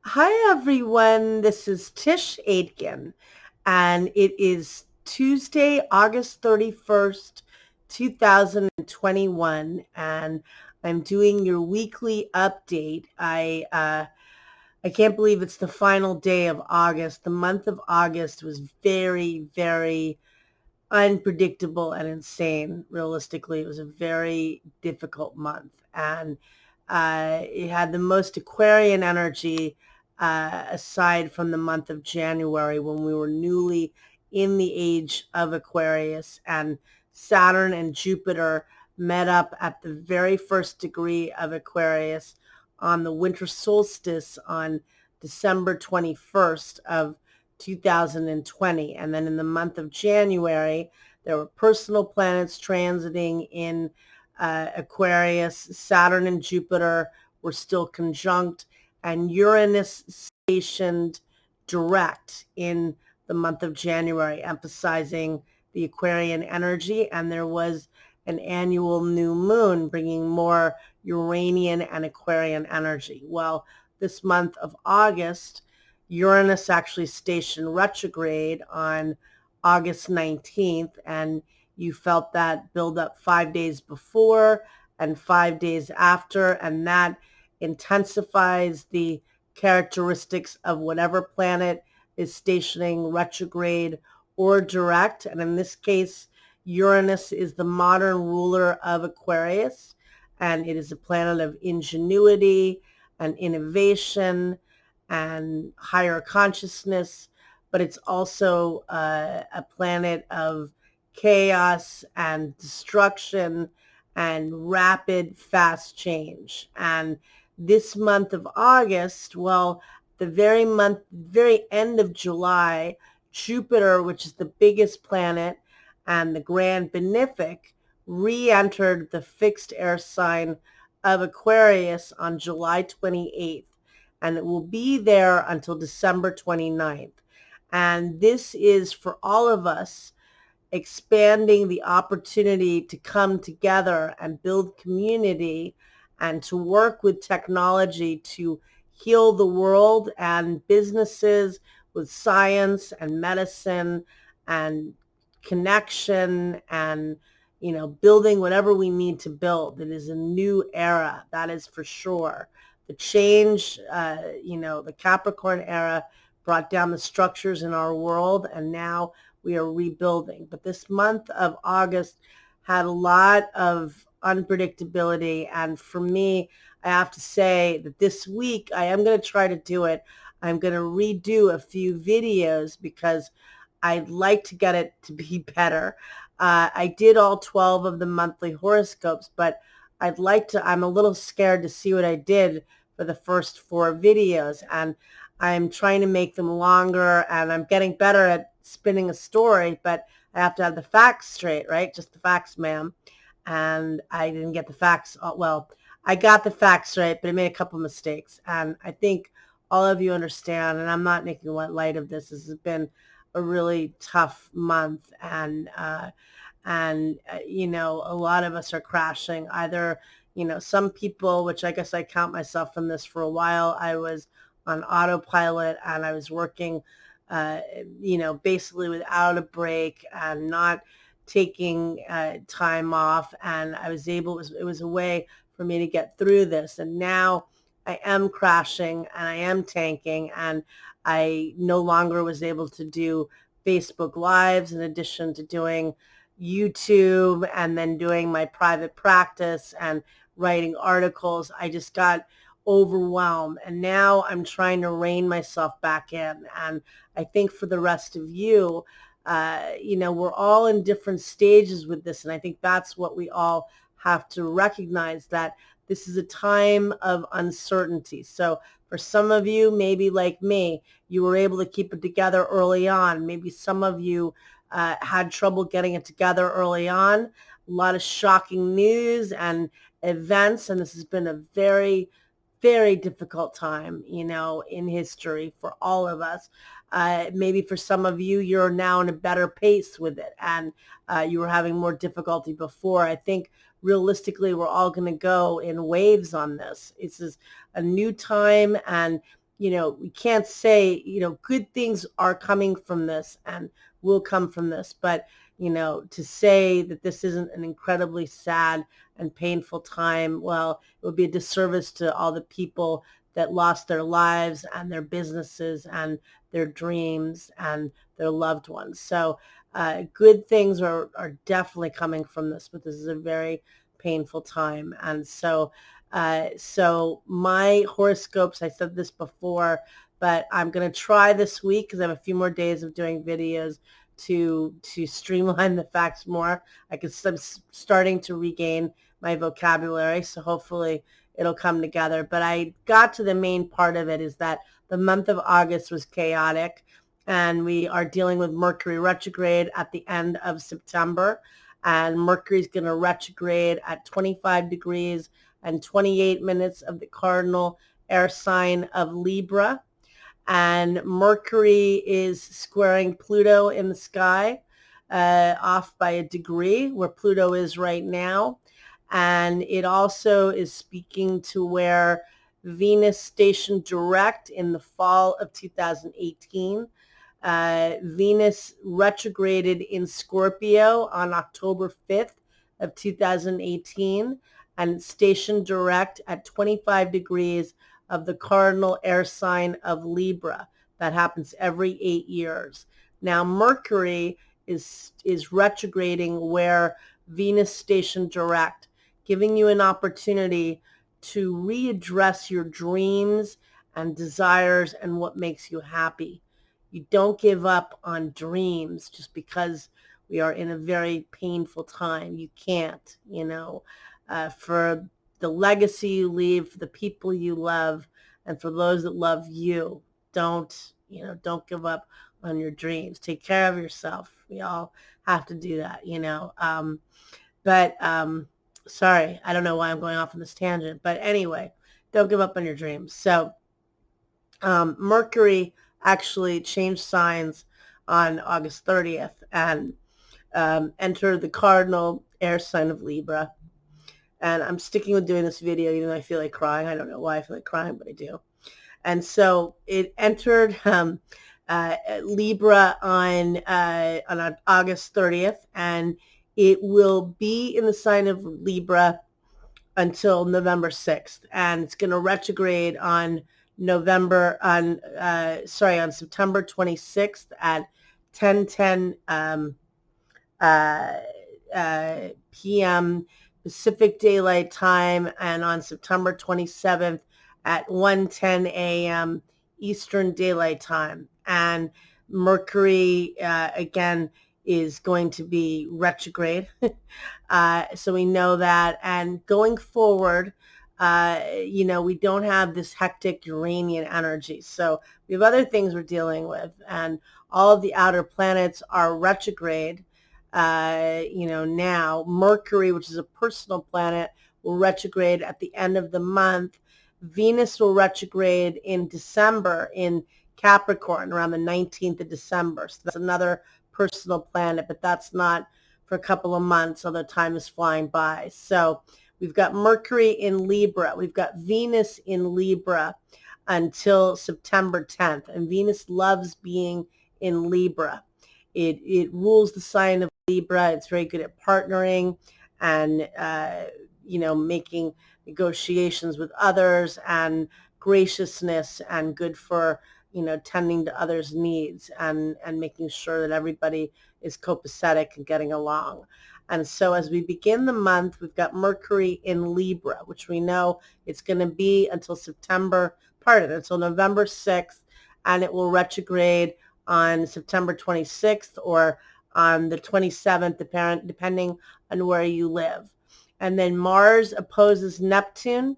Hi everyone, this is Tisch Aitken, and it is Tuesday, August 31st, 2021, and I'm doing your weekly update. I can't believe it's the final day of August. The month of August was very, very unpredictable and insane. Realistically, it was a very difficult month, and it had the most Aquarian energy aside from the month of January when we were newly in the age of Aquarius, and Saturn and Jupiter met up at the very first degree of Aquarius on the winter solstice on December 21st of 2020. And then in the month of January, there were personal planets transiting in Aquarius. Saturn and Jupiter were still conjunct, and Uranus stationed direct in the month of January, emphasizing the Aquarian energy. And there was an annual new moon bringing more Uranian and Aquarian energy. Well, this month of August, Uranus actually stationed retrograde on August 19th, and you felt that build up 5 days before and 5 days after, and that intensifies the characteristics of whatever planet is stationing retrograde or direct. And in this case, Uranus is the modern ruler of Aquarius, and it is a planet of ingenuity and innovation and higher consciousness, but it's also a planet of chaos and destruction and rapid, fast change. And this month of August, well, very end of July, Jupiter, which is the biggest planet and the grand benefic, re-entered the fixed air sign of Aquarius on July 28th, and it will be there until December 29th. And this is for all of us expanding the opportunity to come together and build community and to work with technology to heal the world and businesses with science and medicine and connection and building whatever we need to build. It is a new era, that is for sure. The change, the Capricorn era brought down the structures in our world, and now we are rebuilding. But this month of August had a lot of unpredictability. And for me, I have to say that this week I am going to try to do it. I'm going to redo a few videos because I'd like to get it to be better. I did all 12 of the monthly horoscopes, but I'm a little scared to see what I did for the first 4 videos. And I'm trying to make them longer, and I'm getting better at spinning a story, but I have to have the facts straight, right? Just the facts, ma'am. And I didn't get the facts. Well, I got the facts right, but I made a couple mistakes. And I think all of you understand, and I'm not making light of this. This has been a really tough month, and a lot of us are crashing. Either, some people, which I guess I count myself in this. For a while, I was on autopilot and I was working, basically without a break and not taking time off. And it was a way for me to get through this. And now I am crashing and I am tanking, and I no longer was able to do Facebook Lives in addition to doing YouTube and then doing my private practice and writing articles. I just got overwhelmed, and now I'm trying to rein myself back in. And I think for the rest of you, we're all in different stages with this, and I think that's what we all have to recognize, that this is a time of uncertainty. So for some of you, maybe like me, you were able to keep it together early on. Maybe some of you had trouble getting it together early on. A lot of shocking news and events, and this has been a very, very difficult time, in history for all of us. Maybe for some of you, you're now in a better pace with it, and you were having more difficulty before. I think realistically, we're all going to go in waves on this. This is a new time, and we can't say, good things are coming from this and will come from this. But, to say that this isn't an incredibly sad and painful time, well, it would be a disservice to all the people that lost their lives and their businesses and their dreams and their loved ones. So good things are definitely coming from this, but this is a very painful time. And so my horoscopes, I said this before, but I'm going to try this week because I have a few more days of doing videos to streamline the facts more. I'm starting to regain my vocabulary, so hopefully it'll come together. But I got to the main part of it, is that the month of August was chaotic, and we are dealing with Mercury retrograde at the end of September. And Mercury's going to retrograde at 25 degrees and 28 minutes of the cardinal air sign of Libra. And Mercury is squaring Pluto in the sky, off by a degree where Pluto is right now. And it also is speaking to where Venus stationed direct in the fall of 2018. Venus retrograded in Scorpio on October 5th of 2018 and stationed direct at 25 degrees of the cardinal air sign of Libra. That happens every 8 years. Now Mercury is retrograding where Venus stationed direct, giving you an opportunity to readdress your dreams and desires and what makes you happy. You don't give up on dreams just because we are in a very painful time. You can't, for the legacy you leave, for the people you love, and for those that love you. Don't give up on your dreams. Take care of yourself. We all have to do that, But sorry, I don't know why I'm going off on this tangent. But anyway, don't give up on your dreams. So Mercury actually changed signs on August 30th and entered the cardinal air sign of Libra. And I'm sticking with doing this video even though I feel like crying. I don't know why I feel like crying, but I do. And so it entered Libra on August 30th, and it will be in the sign of Libra until November 6th. And it's going to retrograde on September 26th at 10:10 p.m. Pacific Daylight Time, and on September 27th at 1:10 a.m. Eastern Daylight Time. And Mercury, again, is going to be retrograde. So we know that. And going forward, we don't have this hectic Uranian energy. So we have other things we're dealing with. And all of the outer planets are retrograde. Now Mercury, which is a personal planet, will retrograde at the end of the month. Venus will retrograde in December in Capricorn around the 19th of December. So that's another personal planet, but that's not for a couple of months, although time is flying by. So we've got Mercury in Libra. We've got Venus in Libra until September 10th. And Venus loves being in Libra. It rules the sign of Libra. It's very good at partnering and, making negotiations with others, and graciousness, and good for, tending to others' needs and making sure that everybody is copacetic and getting along. And so as we begin the month, we've got Mercury in Libra, which we know it's going to be until until November 6th, and it will retrograde on September 26th or on the 27th, depending on where you live. And then Mars opposes Neptune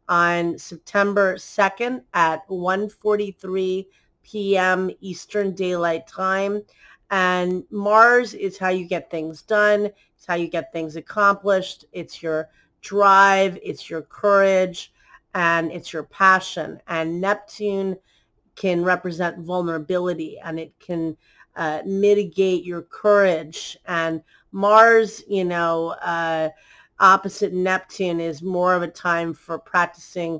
on September 2nd at 1:43 p.m. Eastern Daylight Time. And Mars is how you get things done. It's how you get things accomplished. It's your drive. It's your courage. And it's your passion. And Neptune can represent vulnerability, and it can mitigate your courage. And Mars, opposite Neptune, is more of a time for practicing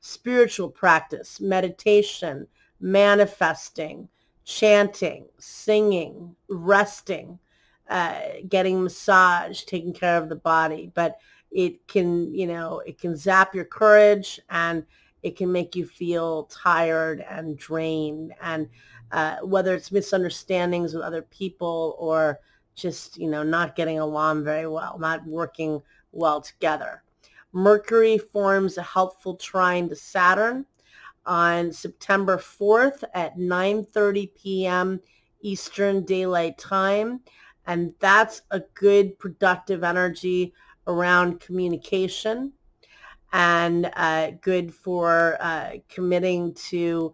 spiritual practice, meditation, manifesting, chanting, singing, resting, getting massage, taking care of the body. But it can, it can zap your courage, and it can make you feel tired and drained. And whether it's misunderstandings with other people, or just, not getting along very well, not working well together. Mercury forms a helpful trine to Saturn on September 4th at 9:30 p.m. Eastern Daylight Time. And that's a good productive energy around communication, and good for committing to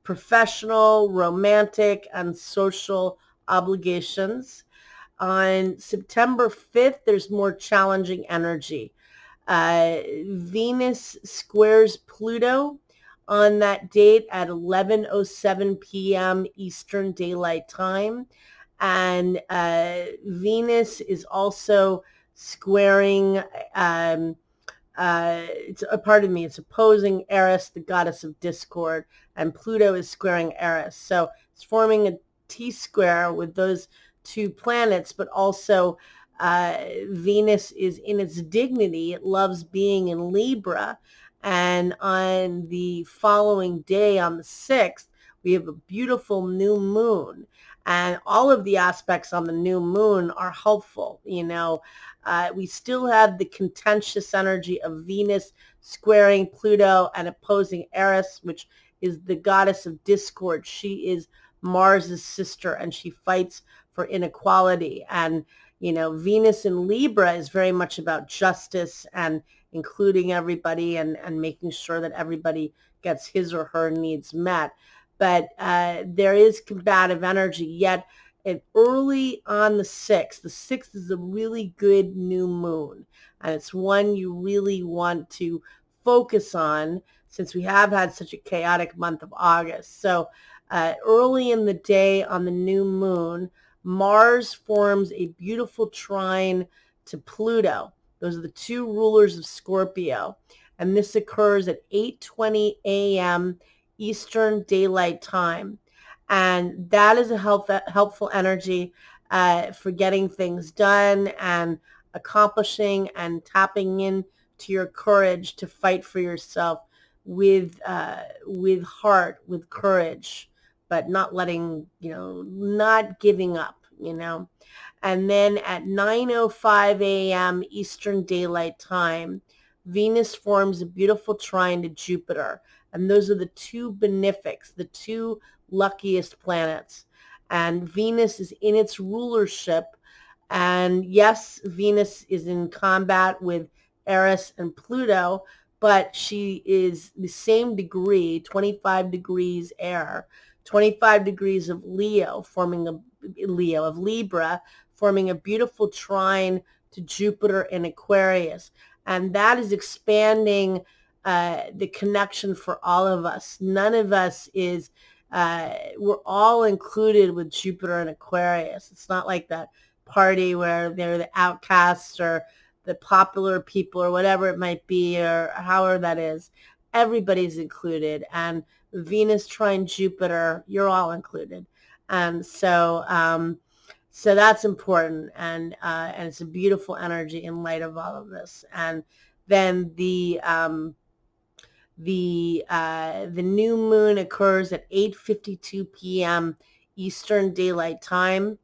professional, romantic, and social obligations. On September 5th, there's more challenging energy. Venus squares Pluto on that date at 11:07 p.m. Eastern Daylight Time. And Venus is also squaring, it's opposing Eris, the goddess of discord, and Pluto is squaring Eris. So it's forming a T-square with those two planets, but also Venus is in its dignity. It loves being in Libra. And on the following day, on the 6th, we have a beautiful new moon. And all of the aspects on the new moon are helpful. We still have the contentious energy of Venus squaring Pluto and opposing Eris, which is the goddess of discord. She is Mars's sister, and she fights for inequality. And, Venus in Libra is very much about justice and including everybody, and making sure that everybody gets his or her needs met. But there is combative energy, yet early on the 6th. The 6th is a really good new moon, and it's one you really want to focus on, since we have had such a chaotic month of August. So early in the day on the new moon, Mars forms a beautiful trine to Pluto. Those are the two rulers of Scorpio, and this occurs at 8:20 a.m. Eastern Daylight Time. And that is a helpful energy for getting things done and accomplishing and tapping in to your courage to fight for yourself with heart, with courage, but not letting, not giving up. And then at 9:05 a.m. Eastern Daylight Time, Venus forms a beautiful trine to Jupiter. And those are the two benefics, the two luckiest planets. And Venus is in its rulership. And yes, Venus is in combat with Eris and Pluto, but she is the same degree, 25 degrees air, 25 degrees of Libra, forming a beautiful trine to Jupiter in Aquarius. And that is expanding the connection for all of us. None of us is, we're all included with Jupiter and Aquarius. It's not like that party where they're the outcasts or the popular people or whatever it might be, or however that is. Everybody's included. And Venus trine Jupiter, you're all included. And so that's important, and it's a beautiful energy in light of all of this. And then the new moon occurs at 8:52 p.m. Eastern Daylight Time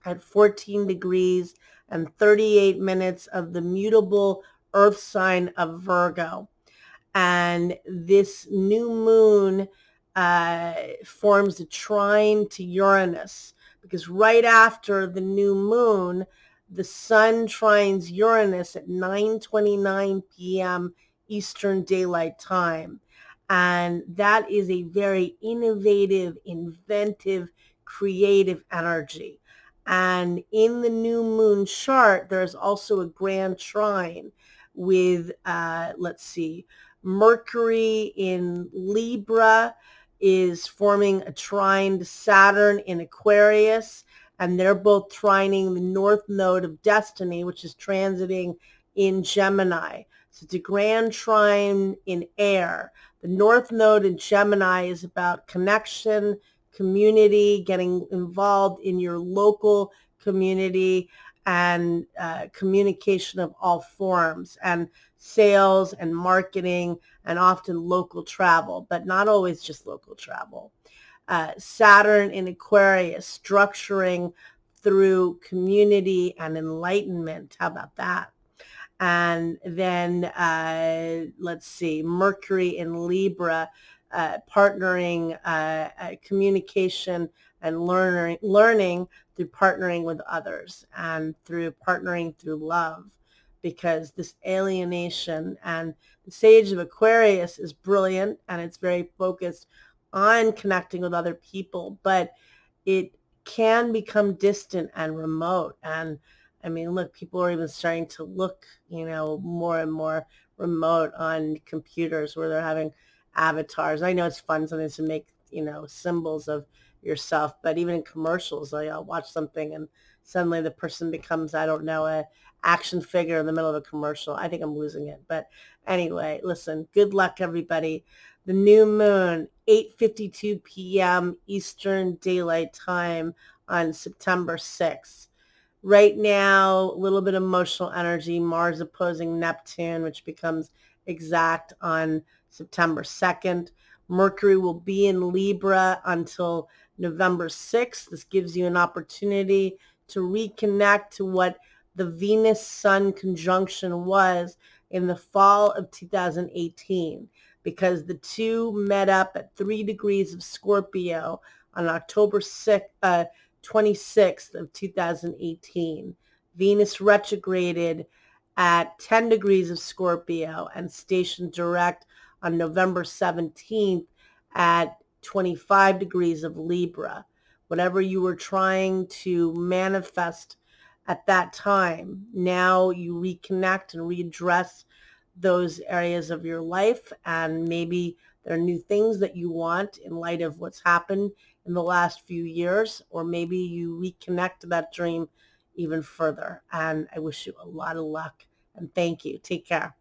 at 14 degrees and 38 minutes of the mutable earth sign of Virgo. And this new moon forms a trine to Uranus, because right after the new moon, the sun trines Uranus at 9:29 p.m. Eastern Daylight Time. And that is a very innovative, inventive, creative energy. And in the new moon chart, there's also a grand trine with, Mercury in Libra is forming a trine to Saturn in Aquarius, and they're both trining the north node of destiny, which is transiting in Gemini. So it's a grand trine in air. The North Node in Gemini is about connection, community, getting involved in your local community, and communication of all forms, and sales and marketing, and often local travel, but not always just local travel. Saturn in Aquarius, structuring through community and enlightenment. How about that? And then let's see, Mercury in Libra, partnering, communication and learning through partnering with others and through partnering through love, because this alienation, and the Sage of Aquarius is brilliant and it's very focused on connecting with other people, but it can become distant and remote. And I mean, look, people are even starting to look, more and more remote on computers where they're having avatars. I know it's fun sometimes to make, symbols of yourself, but even in commercials, I'll watch something and suddenly the person becomes, I don't know, a action figure in the middle of a commercial. I think I'm losing it. But anyway, listen, good luck, everybody. The new moon, 8:52 p.m. Eastern Daylight Time on September 6th. Right now, a little bit of emotional energy, Mars opposing Neptune, which becomes exact on September 2nd. Mercury will be in Libra until November 6th. This gives you an opportunity to reconnect to what the Venus-Sun conjunction was in the fall of 2018, because the two met up at 3 degrees of Scorpio on October 26th of 2018. Venus retrograded at 10 degrees of Scorpio and stationed direct on November 17th at 25 degrees of Libra. Whatever you were trying to manifest at that time, now you reconnect and readdress those areas of your life, and maybe there are new things that you want in light of what's happened in the last few years, or maybe you reconnect to that dream even further. And I wish you a lot of luck, and thank you. Take care.